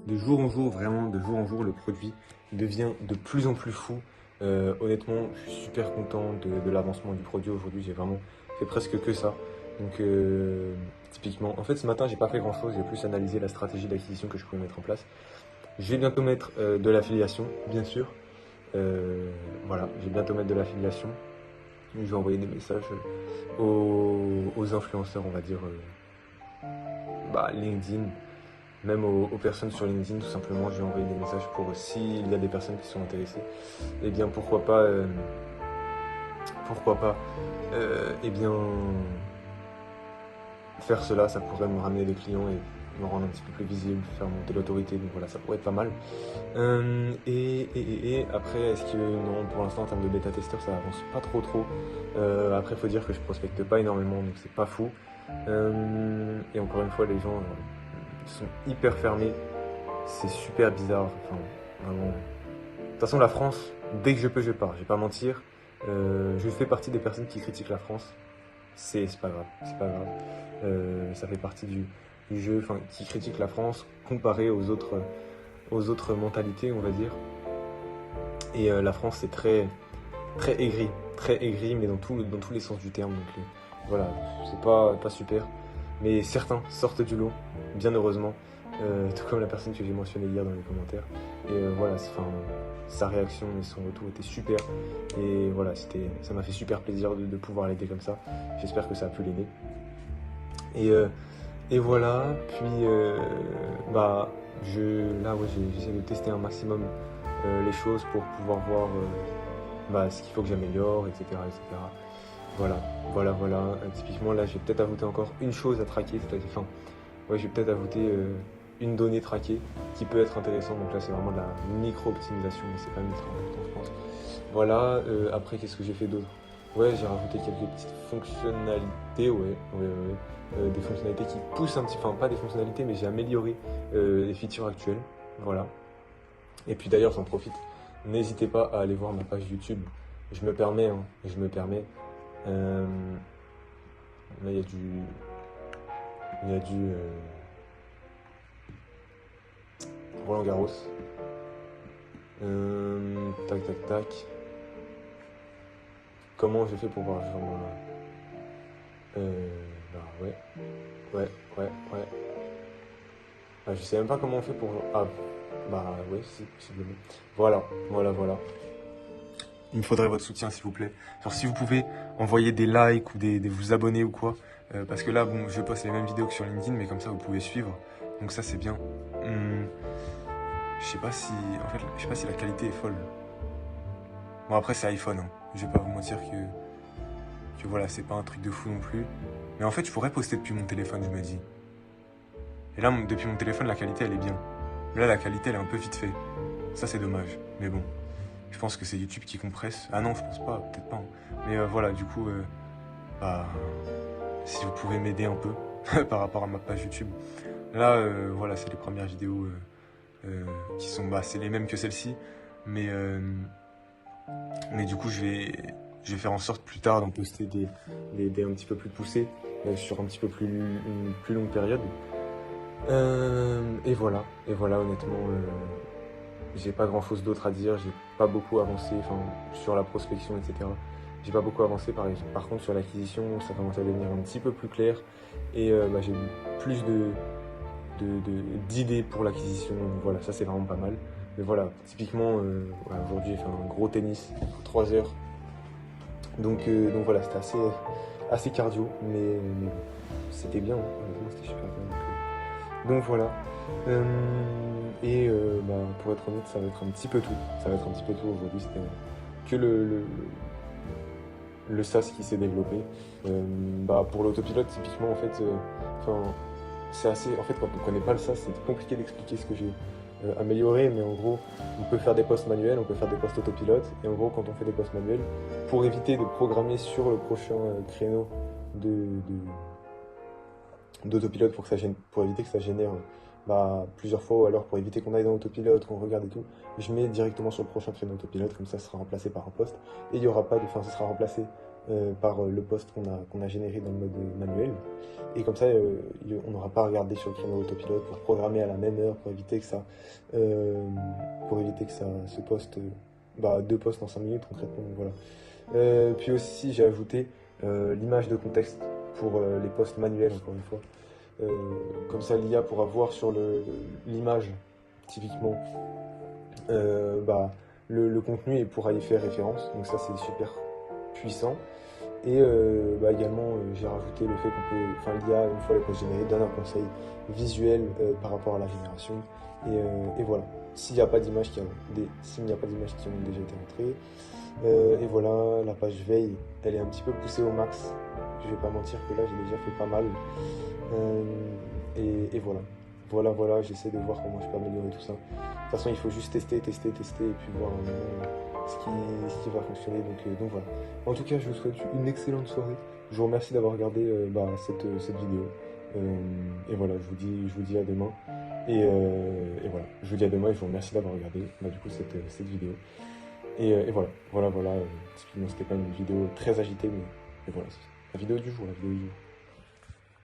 de jour en jour, vraiment, de jour en jour, le produit devient de plus en plus fou. Honnêtement, je suis super content de l'avancement du produit aujourd'hui. J'ai vraiment fait presque que ça. Donc, typiquement, en fait, ce matin, j'ai pas fait grand-chose. J'ai plus analysé la stratégie d'acquisition que je pouvais mettre en place. Je vais bientôt mettre de l'affiliation, bien sûr. Euh, voilà, je vais bientôt mettre de l'affiliation. Je vais envoyer des messages aux influenceurs, on va dire, LinkedIn, même aux personnes sur LinkedIn, tout simplement. Je vais envoyer des messages pour s'il y a des personnes qui sont intéressées. Eh bien, pourquoi pas, eh bien, faire cela, ça pourrait me ramener des clients et me rendre un petit peu plus visible, faire monter l'autorité, donc voilà, ça pourrait être pas mal. Et après, est-ce que non, pour l'instant en termes de bêta-testeur, ça avance pas trop. Après, il faut dire que je prospecte pas énormément, donc c'est pas fou. Et encore une fois, les gens sont hyper fermés, c'est super bizarre, enfin, vraiment. De toute façon, la France, dès que je peux, je pars, je vais pas mentir. Je fais partie des personnes qui critiquent la France, c'est pas grave, c'est pas grave. Ça fait partie du jeu, enfin, qui critique la France comparé aux autres mentalités, on va dire. Et la France, c'est très aigri, mais dans tous les sens du terme. Donc voilà, c'est pas super. Mais certains sortent du lot, bien heureusement. Tout comme la personne que j'ai mentionnée hier dans les commentaires. Et voilà, enfin, sa réaction et son retour étaient super. Et voilà, ça m'a fait super plaisir de pouvoir l'aider comme ça. J'espère que ça a pu l'aider. Et, euh, et voilà, puis bah, là, ouais, j'essaie de tester un maximum les choses pour pouvoir voir ce qu'il faut que j'améliore, etc. Voilà, voilà. Typiquement, là, j'ai peut-être ajouté encore une chose à traquer, c'est-à-dire, enfin, ouais, j'ai peut-être ajouté une donnée traquée qui peut être intéressante. Donc là, c'est vraiment de la micro-optimisation, mais c'est quand même très important, je pense. Voilà, après, qu'est-ce que j'ai fait d'autre? Ouais, j'ai rajouté quelques petites fonctionnalités, ouais. Des fonctionnalités qui poussent un petit, enfin, pas des fonctionnalités, mais j'ai amélioré les features actuelles. Voilà. Et puis d'ailleurs, j'en profite. N'hésitez pas à aller voir ma page YouTube. Je me permets, hein, je me permets. Euh, Là, il y a du Roland Garros. Tac. Comment j'ai fait pour voir ce genre ouais, ouais. Ah, je sais même pas comment on fait pour. Ah, bah ouais, si, possiblement. Voilà. Il me faudrait votre soutien, s'il vous plaît. Genre, si vous pouvez envoyer des likes ou vous abonner ou quoi. Parce que là, bon, je poste les mêmes vidéos que sur LinkedIn, mais comme ça, vous pouvez suivre. Donc ça, c'est bien. Hum, je sais pas si. En fait, je sais pas si la qualité est folle. Bon, après, c'est iPhone, hein. Je vais pas vous mentir que voilà, c'est pas un truc de fou non plus. Mais en fait, je pourrais poster depuis mon téléphone, je me dis. Et là, depuis mon téléphone, la qualité, elle est bien. Mais là, la qualité, elle est un peu vite fait. Ça, c'est dommage. Mais bon, je pense que c'est YouTube qui compresse. Ah non, je pense pas, peut-être pas, hein. Mais voilà, du coup, bah, si vous pouvez m'aider un peu par rapport à ma page YouTube. Là, voilà, c'est les premières vidéos qui sont, c'est les mêmes que celle-ci. Mais, mais du coup, je vais faire en sorte plus tard d'en poster des un petit peu plus poussés sur un petit peu une plus longue période. Et voilà, honnêtement, j'ai pas grand chose d'autre à dire, j'ai pas beaucoup avancé, enfin, sur la prospection, etc. J'ai pas beaucoup avancé, par contre, sur l'acquisition, ça commence à devenir un petit peu plus clair, et j'ai plus d'idées pour l'acquisition, donc voilà, ça c'est vraiment pas mal. Mais voilà, typiquement, voilà, aujourd'hui j'ai fait un gros tennis, 3 heures, donc voilà, c'était assez cardio, mais bon, c'était bien, hein, honnêtement, c'était super bien. Donc voilà. Pour être honnête, ça va être un petit peu tout. Ça va être un petit peu tout aujourd'hui. C'était que le SaaS qui s'est développé. Pour l'autopilote, typiquement, en fait, c'est assez. En fait, quand on ne connaît pas le SaaS, c'est compliqué d'expliquer ce que j'ai amélioré. Mais en gros, on peut faire des postes manuels, on peut faire des postes autopilote. Et en gros, quand on fait des postes manuels, pour éviter de programmer sur le prochain créneau d'autopilote pour éviter que ça génère plusieurs fois, ou alors pour éviter qu'on aille dans l'autopilote, qu'on regarde et tout, je mets directement sur le prochain créneau autopilote, comme ça sera remplacé par un poste, et il y aura pas de, enfin ça sera remplacé par le post qu'on a généré dans le mode manuel. Et comme ça, on n'aura pas à regarder sur le créneau autopilote pour programmer à la même heure pour éviter que ça se poste, deux postes en 5 minutes concrètement. Voilà. Puis aussi, j'ai ajouté l'image de contexte pour les posts manuels, encore une fois. Comme ça, l'IA pourra voir sur l'image, typiquement, le contenu et pourra y faire référence. Donc ça, c'est super puissant. Et également, j'ai rajouté le fait l'IA, une fois les posts générés, donne un conseil visuel par rapport à la génération. Et voilà. S'il n'y a pas d'images qui ont déjà été entrées. Et voilà, la page veille, elle est un petit peu poussée au max. Je vais pas mentir que là, j'ai déjà fait pas mal. Et voilà. Voilà, j'essaie de voir comment je peux améliorer tout ça. De toute façon, il faut juste tester, et puis voir ce qui va fonctionner. Donc voilà. En tout cas, je vous souhaite une excellente soirée. Je vous remercie d'avoir regardé cette vidéo. Et voilà, je vous dis à demain. Et voilà, je vous dis à demain et je vous remercie d'avoir regardé cette vidéo. Et voilà. Typiquement, c'était pas une vidéo très agitée, mais voilà, c'est la vidéo du jour.